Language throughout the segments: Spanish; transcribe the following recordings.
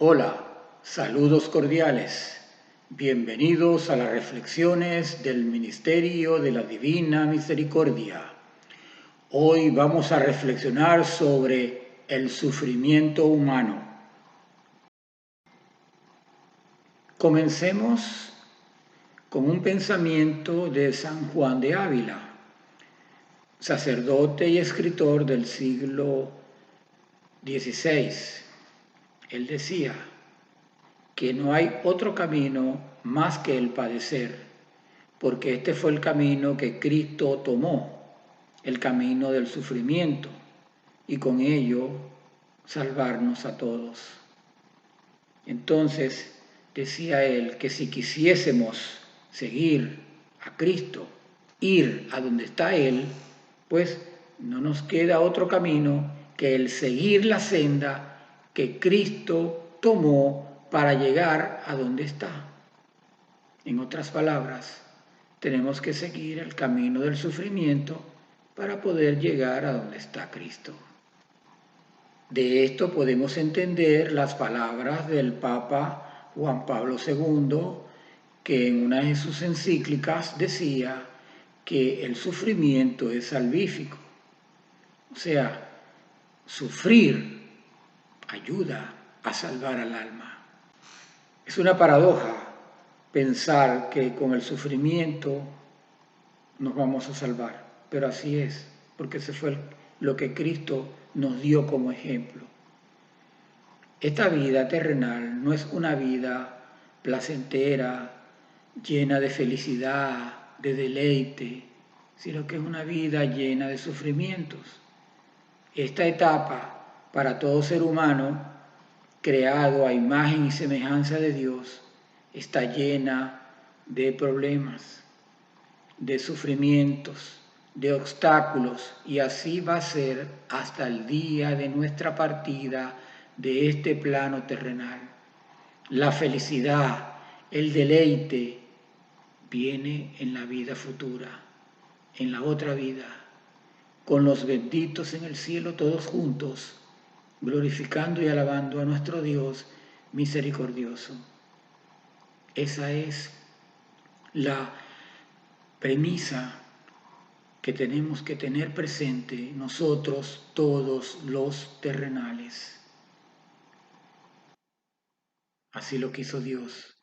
Hola, saludos cordiales. Bienvenidos a las reflexiones del Ministerio de la Divina Misericordia. Hoy vamos a reflexionar sobre el sufrimiento humano. Comencemos con un pensamiento de San Juan de Ávila, sacerdote y escritor del siglo XVI. Él decía que no hay otro camino más que el padecer, porque este fue el camino que Cristo tomó, el camino del sufrimiento, y con ello salvarnos a todos. Entonces, decía él que si quisiésemos seguir a Cristo, ir a donde está Él, pues no nos queda otro camino que el seguir la senda que Cristo tomó para llegar a donde está. En otras palabras, tenemos que seguir el camino del sufrimiento para poder llegar a donde está Cristo. De esto podemos entender las palabras del Papa Juan Pablo II, que en una de sus encíclicas decía que el sufrimiento es salvífico. O sea, sufrir ayuda a salvar al alma. Es una paradoja pensar que con el sufrimiento nos vamos a salvar, pero así es, porque ese fue lo que Cristo nos dio como ejemplo. Esta vida terrenal no es una vida placentera, llena de felicidad, de deleite, sino que es una vida llena de sufrimientos. Esta etapa, para todo ser humano, creado a imagen y semejanza de Dios, está llena de problemas, de sufrimientos, de obstáculos, y así va a ser hasta el día de nuestra partida de este plano terrenal. La felicidad, el deleite, viene en la vida futura, en la otra vida, con los benditos en el cielo todos juntos, glorificando y alabando a nuestro Dios misericordioso. Esa es la premisa que tenemos que tener presente nosotros todos los terrenales. Así lo quiso Dios.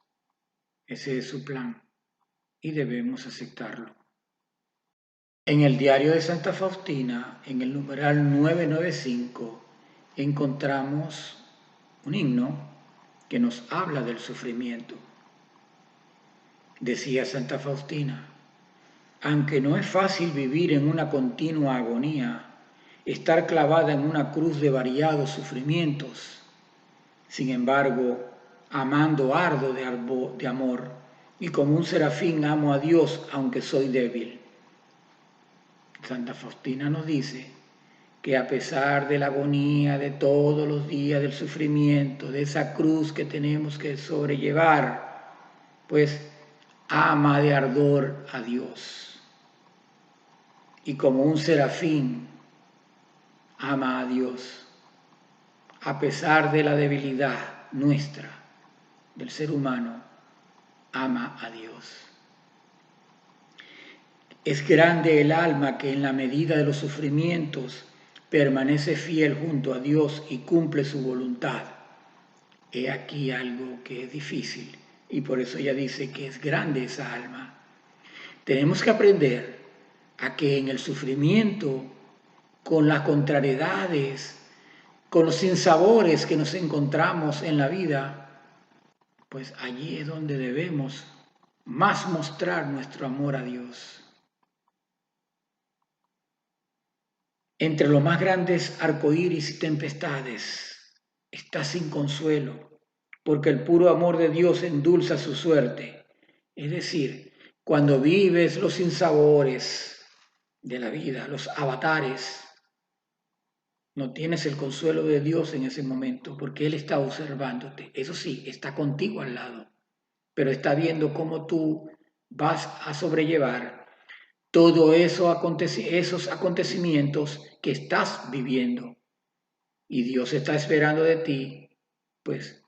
Ese es su plan y debemos aceptarlo. En el diario de Santa Faustina, en el numeral 995, encontramos un himno que nos habla del sufrimiento. Decía Santa Faustina: aunque no es fácil vivir en una continua agonía, estar clavada en una cruz de variados sufrimientos, sin embargo, amando ardo de amor, y como un serafín amo a Dios aunque soy débil. Santa Faustina nos dice que a pesar de la agonía de todos los días del sufrimiento, de esa cruz que tenemos que sobrellevar, pues ama de ardor a Dios. Y como un serafín ama a Dios, a pesar de la debilidad nuestra, del ser humano, ama a Dios. Es grande el alma que en la medida de los sufrimientos permanece fiel junto a Dios y cumple su voluntad. He aquí algo que es difícil y por eso ella dice que es grande esa alma. Tenemos que aprender a que en el sufrimiento, con las contrariedades, con los sinsabores que nos encontramos en la vida, pues allí es donde debemos más mostrar nuestro amor a Dios. Entre los más grandes arcoíris y tempestades está sin consuelo, porque el puro amor de Dios endulza su suerte. Es decir, cuando vives los sinsabores de la vida, los avatares, no tienes el consuelo de Dios en ese momento, porque Él está observándote. Eso sí, está contigo al lado, pero está viendo cómo tú vas a sobrellevar todos esos acontecimientos que estás viviendo. Y Dios está esperando de ti, pues,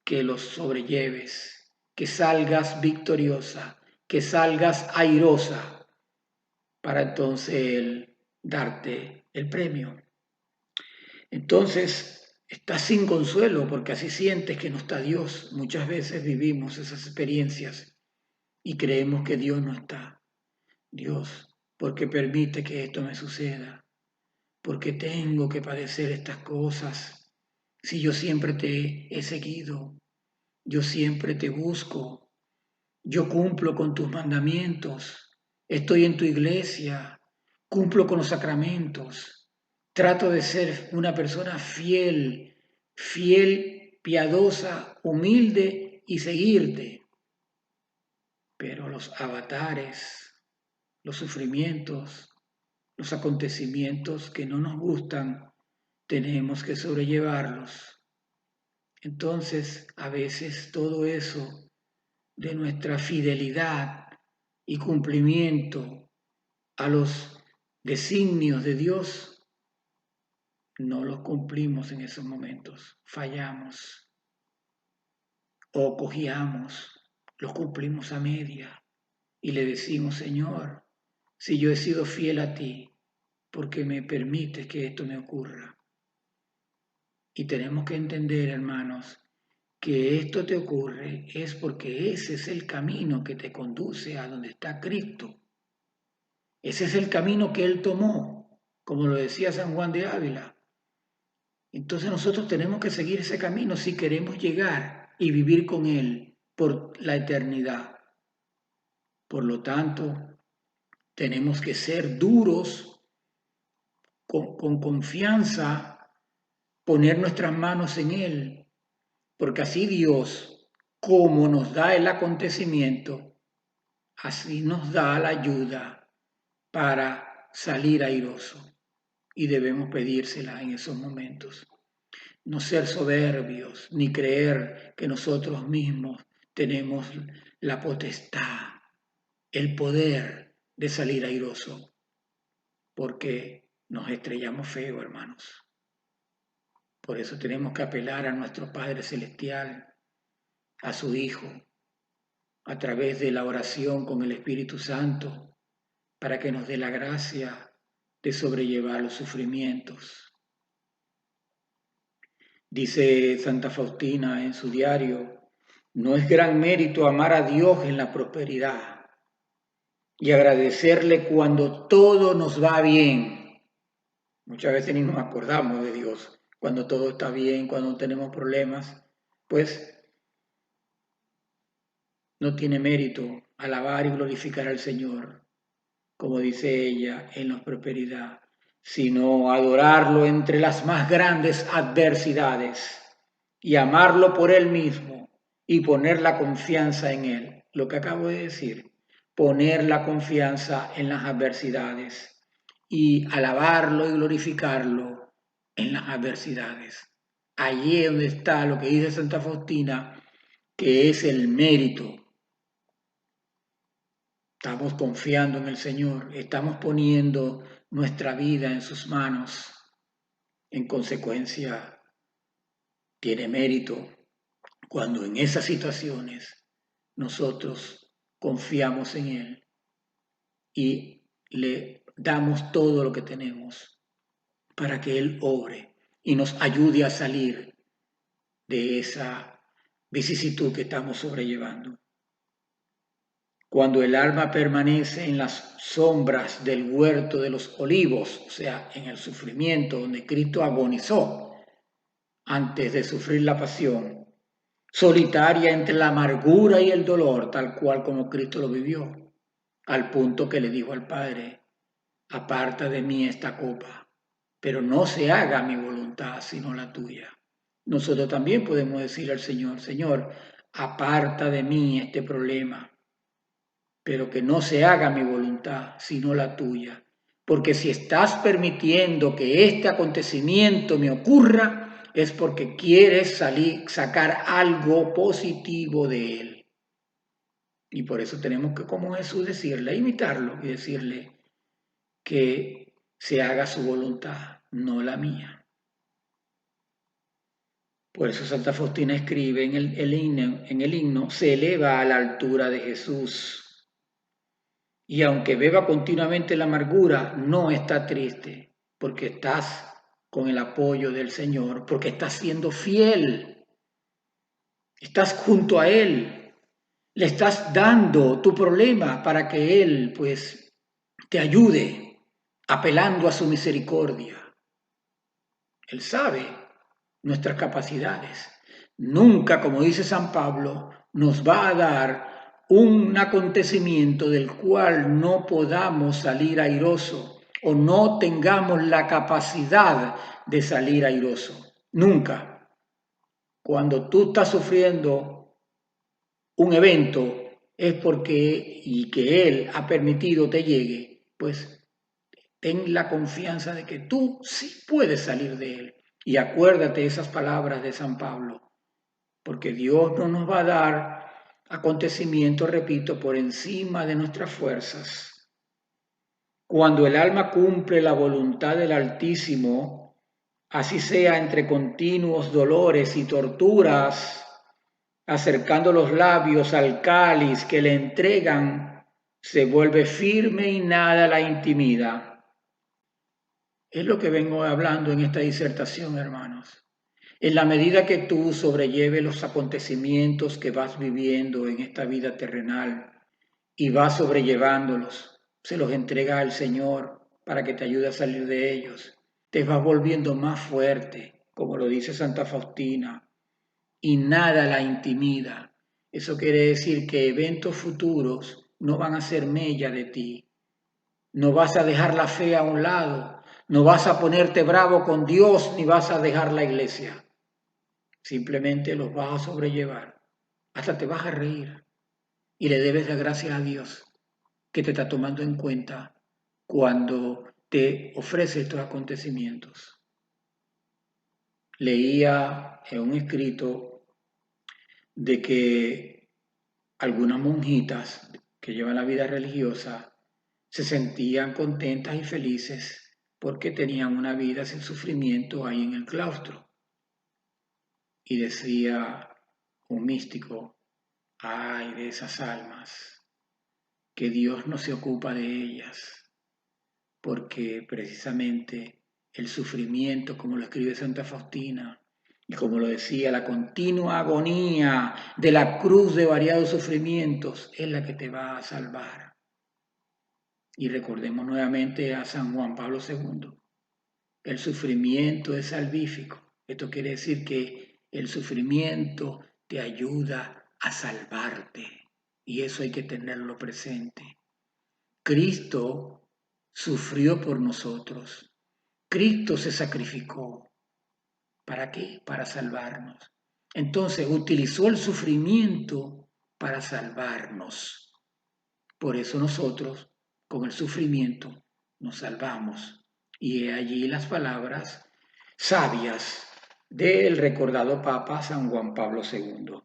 que los sobrelleves, que salgas victoriosa, que salgas airosa, para entonces Él darte el premio. Entonces, estás sin consuelo porque así sientes que no está Dios. Muchas veces vivimos esas experiencias y creemos que Dios no está. Dios, ¿por qué permite que esto me suceda? ¿Por qué tengo que padecer estas cosas? Si yo siempre te he seguido, yo siempre te busco, yo cumplo con tus mandamientos, estoy en tu iglesia, cumplo con los sacramentos, trato de ser una persona fiel, piadosa, humilde y seguirte. Pero los avatares, los sufrimientos, los acontecimientos que no nos gustan, tenemos que sobrellevarlos. Entonces, a veces todo eso de nuestra fidelidad y cumplimiento a los designios de Dios, no los cumplimos en esos momentos, fallamos o cojeamos, los cumplimos a media y le decimos, Señor, si yo he sido fiel a ti, ¿por qué me permites que esto me ocurra? Y tenemos que entender, hermanos, que esto te ocurre es porque ese es el camino que te conduce a donde está Cristo. Ese es el camino que Él tomó, como lo decía San Juan de Ávila. Entonces nosotros tenemos que seguir ese camino si queremos llegar y vivir con Él por la eternidad. Por lo tanto, tenemos que ser duros, con confianza, poner nuestras manos en Él, porque así Dios, como nos da el acontecimiento, así nos da la ayuda para salir airoso. Y debemos pedírsela en esos momentos. No ser soberbios, ni creer que nosotros mismos tenemos la potestad, el poder de salir airoso, porque nos estrellamos feo, hermanos. Por eso tenemos que apelar a nuestro Padre Celestial, a su Hijo, a través de la oración con el Espíritu Santo, para que nos dé la gracia de sobrellevar los sufrimientos. Dice Santa Faustina en su diario, no es gran mérito amar a Dios en la prosperidad y agradecerle cuando todo nos va bien. Muchas veces ni nos acordamos de Dios cuando todo está bien, cuando no tenemos problemas, pues no tiene mérito alabar y glorificar al Señor, como dice ella, en la prosperidad, sino adorarlo entre las más grandes adversidades y amarlo por Él mismo y poner la confianza en Él. Lo que acabo de decir, poner la confianza en las adversidades y alabarlo y glorificarlo en las adversidades. Allí es donde está lo que dice Santa Faustina, que es el mérito. Estamos confiando en el Señor, estamos poniendo nuestra vida en sus manos. En consecuencia, tiene mérito cuando en esas situaciones nosotros confiamos en Él y le damos todo lo que tenemos para que Él obre y nos ayude a salir de esa vicisitud que estamos sobrellevando. Cuando el alma permanece en las sombras del huerto de los olivos, o sea, en el sufrimiento donde Cristo agonizó antes de sufrir la pasión, solitaria entre la amargura y el dolor, tal cual como Cristo lo vivió, al punto que le dijo al Padre, aparta de mí esta copa, pero no se haga mi voluntad sino la tuya. Nosotros también podemos decirle al Señor, Señor, aparta de mí este problema, pero que no se haga mi voluntad, sino la tuya. Porque si estás permitiendo que este acontecimiento me ocurra, es porque quieres sacar algo positivo de él. Y por eso tenemos que, como Jesús, decirle, imitarlo y decirle que se haga su voluntad, no la mía. Por eso Santa Faustina escribe en el himno, se eleva a la altura de Jesús. Y aunque beba continuamente la amargura, no está triste, porque estás con el apoyo del Señor, porque estás siendo fiel, estás junto a Él, le estás dando tu problema para que Él, pues, te ayude, apelando a su misericordia. Él sabe nuestras capacidades. Nunca, como dice San Pablo, nos va a dar un acontecimiento del cual no podamos salir airoso o no tengamos la capacidad de salir airoso. Nunca. Cuando tú estás sufriendo un evento es porque y que Él ha permitido te llegue, pues ten la confianza de que tú sí puedes salir de él. Y acuérdate esas palabras de San Pablo, porque Dios no nos va a dar acontecimientos, repito, por encima de nuestras fuerzas. Cuando el alma cumple la voluntad del Altísimo, así sea entre continuos dolores y torturas, acercando los labios al cáliz que le entregan, se vuelve firme y nada la intimida. Es lo que vengo hablando en esta disertación, hermanos. En la medida que tú sobrelleves los acontecimientos que vas viviendo en esta vida terrenal y vas sobrellevándolos, se los entrega al Señor para que te ayude a salir de ellos. Te vas volviendo más fuerte, como lo dice Santa Faustina, y nada la intimida. Eso quiere decir que eventos futuros no van a ser mella de ti. No vas a dejar la fe a un lado, no vas a ponerte bravo con Dios ni vas a dejar la iglesia. Simplemente los vas a sobrellevar. Hasta te vas a reír y le debes dar gracias a Dios que te está tomando en cuenta cuando te ofrece estos acontecimientos. Leía en un escrito de que algunas monjitas que llevan la vida religiosa se sentían contentas y felices porque tenían una vida sin sufrimiento ahí en el claustro. Y decía un místico, ay de esas almas, que Dios no se ocupa de ellas, porque precisamente el sufrimiento, como lo escribe Santa Faustina, y como lo decía, la continua agonía de la cruz de variados sufrimientos es la que te va a salvar. Y recordemos nuevamente a San Juan Pablo II. El sufrimiento es salvífico. Esto quiere decir que el sufrimiento te ayuda a salvarte. Y eso hay que tenerlo presente. Cristo sufrió por nosotros. Cristo se sacrificó. ¿Para qué? Para salvarnos. Entonces utilizó el sufrimiento para salvarnos. Por eso nosotros, con el sufrimiento, nos salvamos. Y he allí las palabras sabias del recordado Papa San Juan Pablo II.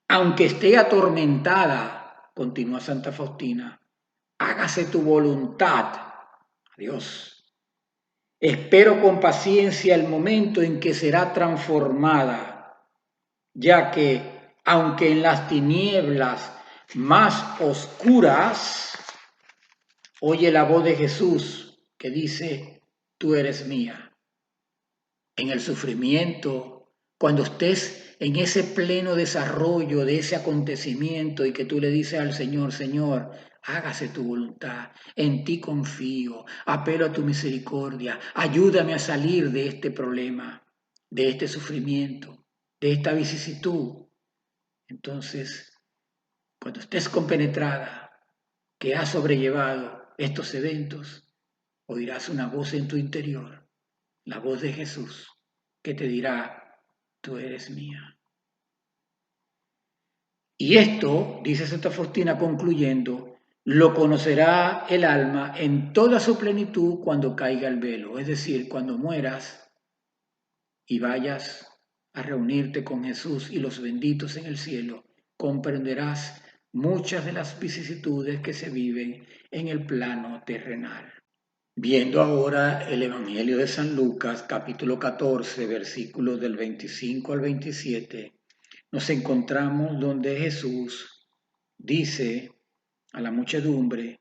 Aunque esté atormentada, continúa Santa Faustina, hágase tu voluntad. Adiós. Espero con paciencia el momento en que será transformada, ya que, aunque en las tinieblas más oscuras, oye la voz de Jesús que dice, tú eres mía. En el sufrimiento, cuando estés en ese pleno desarrollo de ese acontecimiento y que tú le dices al Señor, Señor, hágase tu voluntad, en ti confío, apelo a tu misericordia, ayúdame a salir de este problema, de este sufrimiento, de esta vicisitud. Entonces, cuando estés compenetrada, que has sobrellevado estos eventos, oirás una voz en tu interior, la voz de Jesús, que te dirá, tú eres mía. Y esto, dice Santa Faustina concluyendo, lo conocerá el alma en toda su plenitud cuando caiga el velo, es decir, cuando mueras y vayas a reunirte con Jesús y los benditos en el cielo, comprenderás muchas de las vicisitudes que se viven en el plano terrenal. Viendo ahora el Evangelio de San Lucas, capítulo 14, versículos del 25 al 27, nos encontramos donde Jesús dice a la muchedumbre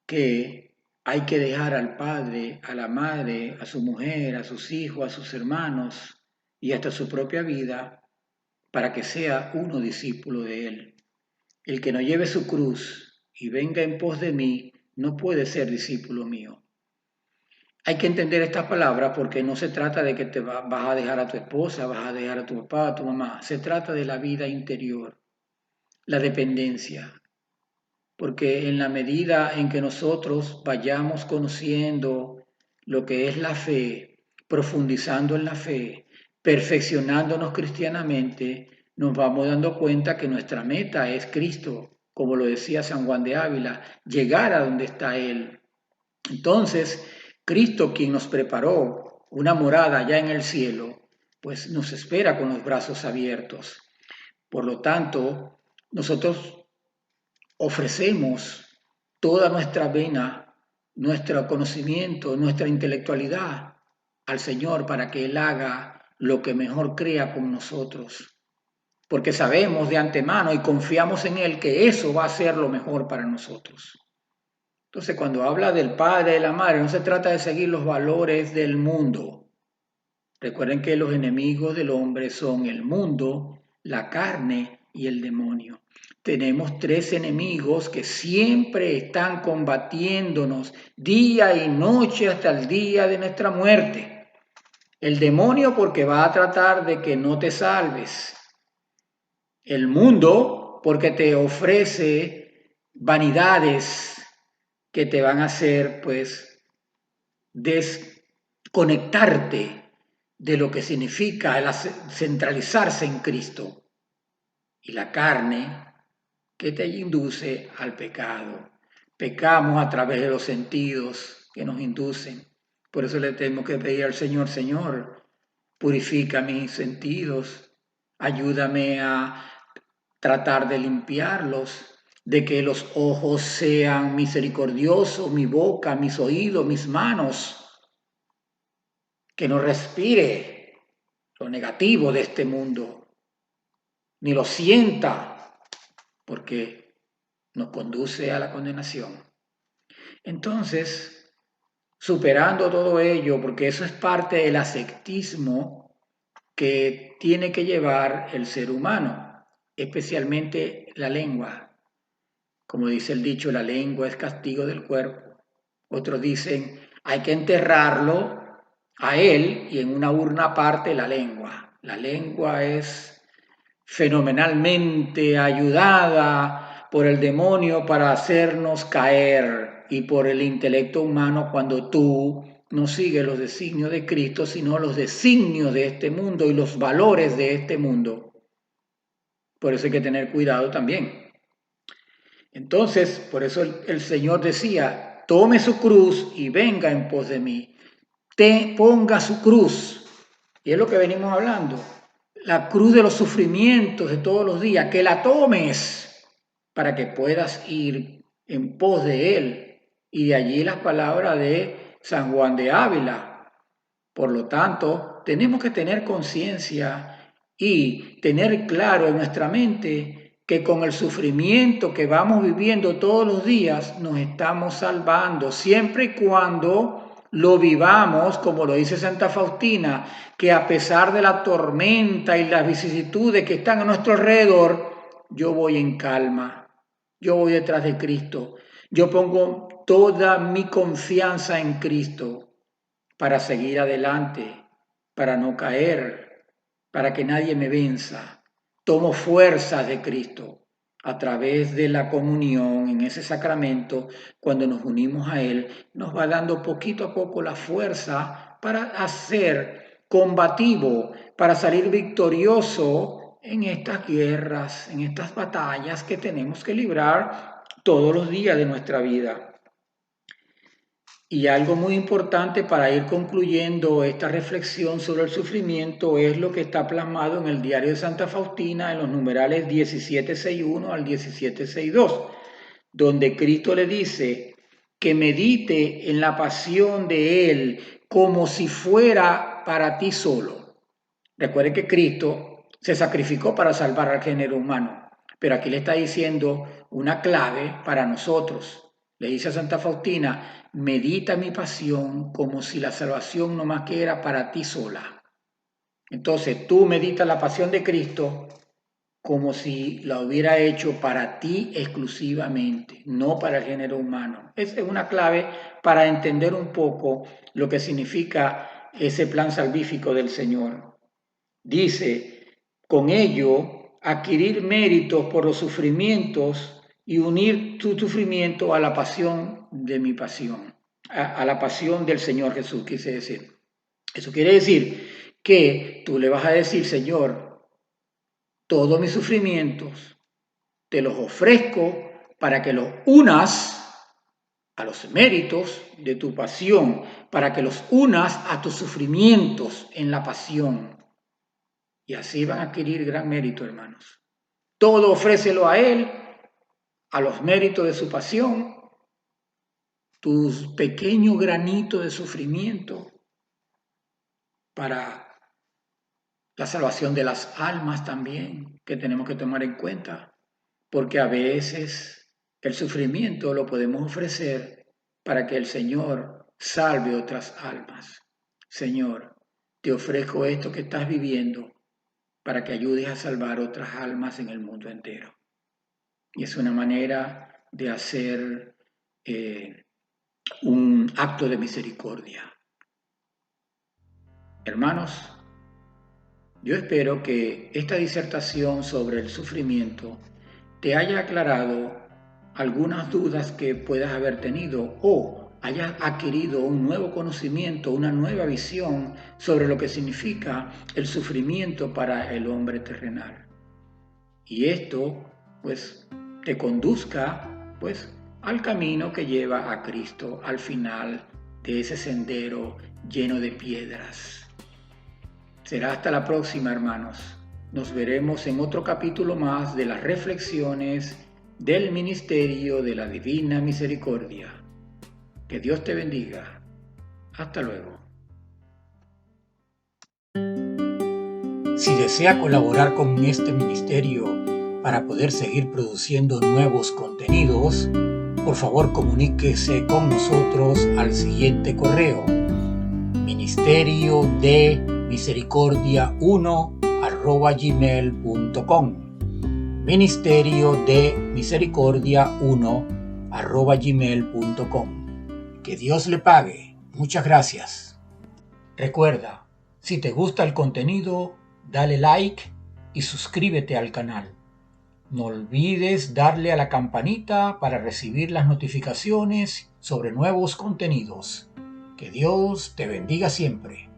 que hay que dejar al padre, a la madre, a su mujer, a sus hijos, a sus hermanos y hasta su propia vida para que sea uno discípulo de él. El que no lleve su cruz y venga en pos de mí no puede ser discípulo mío. Hay que entender estas palabras porque no se trata de que vas a dejar a tu esposa, vas a dejar a tu papá, a tu mamá. Se trata de la vida interior, la dependencia. Porque en la medida en que nosotros vayamos conociendo lo que es la fe, profundizando en la fe, perfeccionándonos cristianamente, nos vamos dando cuenta que nuestra meta es Cristo, como lo decía San Juan de Ávila, llegar a donde está Él. Entonces, Cristo, quien nos preparó una morada allá en el cielo, pues nos espera con los brazos abiertos. Por lo tanto, nosotros ofrecemos toda nuestra vena, nuestro conocimiento, nuestra intelectualidad al Señor para que Él haga lo que mejor crea con nosotros. Porque sabemos de antemano y confiamos en Él que eso va a ser lo mejor para nosotros. Entonces, cuando habla del padre y de la madre, no se trata de seguir los valores del mundo. Recuerden que los enemigos del hombre son el mundo, la carne y el demonio. Tenemos tres enemigos que siempre están combatiéndonos día y noche hasta el día de nuestra muerte. El demonio porque va a tratar de que no te salves. El mundo porque te ofrece vanidades que te van a hacer pues desconectarte de lo que significa el centralizarse en Cristo, y la carne que te induce al pecado. Pecamos a través de los sentidos que nos inducen. Por eso le tenemos que pedir al Señor, Señor, purifica mis sentidos, ayúdame a tratar de limpiarlos, de que los ojos sean misericordiosos, mi boca, mis oídos, mis manos, que no respire lo negativo de este mundo, ni lo sienta, porque nos conduce a la condenación. Entonces, superando todo ello, porque eso es parte del ascetismo que tiene que llevar el ser humano, especialmente la lengua. Como dice el dicho, la lengua es castigo del cuerpo. Otros dicen, hay que enterrarlo a él y en una urna aparte la lengua. La lengua es fenomenalmente ayudada por el demonio para hacernos caer y por el intelecto humano cuando tú no sigues los designios de Cristo, sino los designios de este mundo y los valores de este mundo. Por eso hay que tener cuidado también. Entonces, por eso el Señor decía, tome su cruz y venga en pos de mí. Te ponga su cruz. Y es lo que venimos hablando. La cruz de los sufrimientos de todos los días, que la tomes para que puedas ir en pos de Él. Y de allí las palabras de San Juan de Ávila. Por lo tanto, tenemos que tener conciencia y tener claro en nuestra mente que con el sufrimiento que vamos viviendo todos los días nos estamos salvando, siempre y cuando lo vivamos, como lo dice Santa Faustina, que a pesar de la tormenta y las vicisitudes que están a nuestro alrededor, yo voy en calma, yo voy detrás de Cristo, yo pongo toda mi confianza en Cristo para seguir adelante, para no caer, para que nadie me venza. Tomo fuerzas de Cristo a través de la comunión en ese sacramento. Cuando nos unimos a Él, nos va dando poquito a poco la fuerza para hacer combativo, para salir victorioso en estas guerras, en estas batallas que tenemos que librar todos los días de nuestra vida. Y algo muy importante para ir concluyendo esta reflexión sobre el sufrimiento es lo que está plasmado en el diario de Santa Faustina en los numerales 1761 al 1762, donde Cristo le dice que medite en la pasión de Él como si fuera para ti solo. Recuerde que Cristo se sacrificó para salvar al género humano, pero aquí le está diciendo una clave para nosotros. Le dice a Santa Faustina, medita mi pasión como si la salvación no más que era para ti sola. Entonces tú meditas la pasión de Cristo como si la hubiera hecho para ti exclusivamente, no para el género humano. Esa es una clave para entender un poco lo que significa ese plan salvífico del Señor. Dice, con ello, adquirir méritos por los sufrimientos y unir tu sufrimiento a la pasión de mi pasión, a la pasión del Señor Jesús, quise decir. Eso quiere decir que tú le vas a decir, Señor, todos mis sufrimientos te los ofrezco para que los unas a los méritos de tu pasión, para que los unas a tus sufrimientos en la pasión. Y así van a adquirir gran mérito, hermanos. Todo ofrécelo a Él, a los méritos de su pasión, tus pequeños granitos de sufrimiento para la salvación de las almas también, que tenemos que tomar en cuenta, porque a veces el sufrimiento lo podemos ofrecer para que el Señor salve otras almas. Señor, te ofrezco esto que estás viviendo para que ayudes a salvar otras almas en el mundo entero. Y es una manera de hacer un acto de misericordia. Hermanos, yo espero que esta disertación sobre el sufrimiento te haya aclarado algunas dudas que puedas haber tenido o hayas adquirido un nuevo conocimiento, una nueva visión sobre lo que significa el sufrimiento para el hombre terrenal. Y esto, pues, te conduzca, pues, al camino que lleva a Cristo al final de ese sendero lleno de piedras. Será hasta la próxima, hermanos. Nos veremos en otro capítulo más de las reflexiones del Ministerio de la Divina Misericordia. Que Dios te bendiga. Hasta luego. Si desea colaborar con este ministerio para poder seguir produciendo nuevos contenidos, por favor comuníquese con nosotros al siguiente correo: ministeriodemisericordia1@gmail.com ministeriodemisericordia1@gmail.com. Que Dios le pague. Muchas gracias. Recuerda, si te gusta el contenido, dale like y suscríbete al canal. No olvides darle a la campanita para recibir las notificaciones sobre nuevos contenidos. Que Dios te bendiga siempre.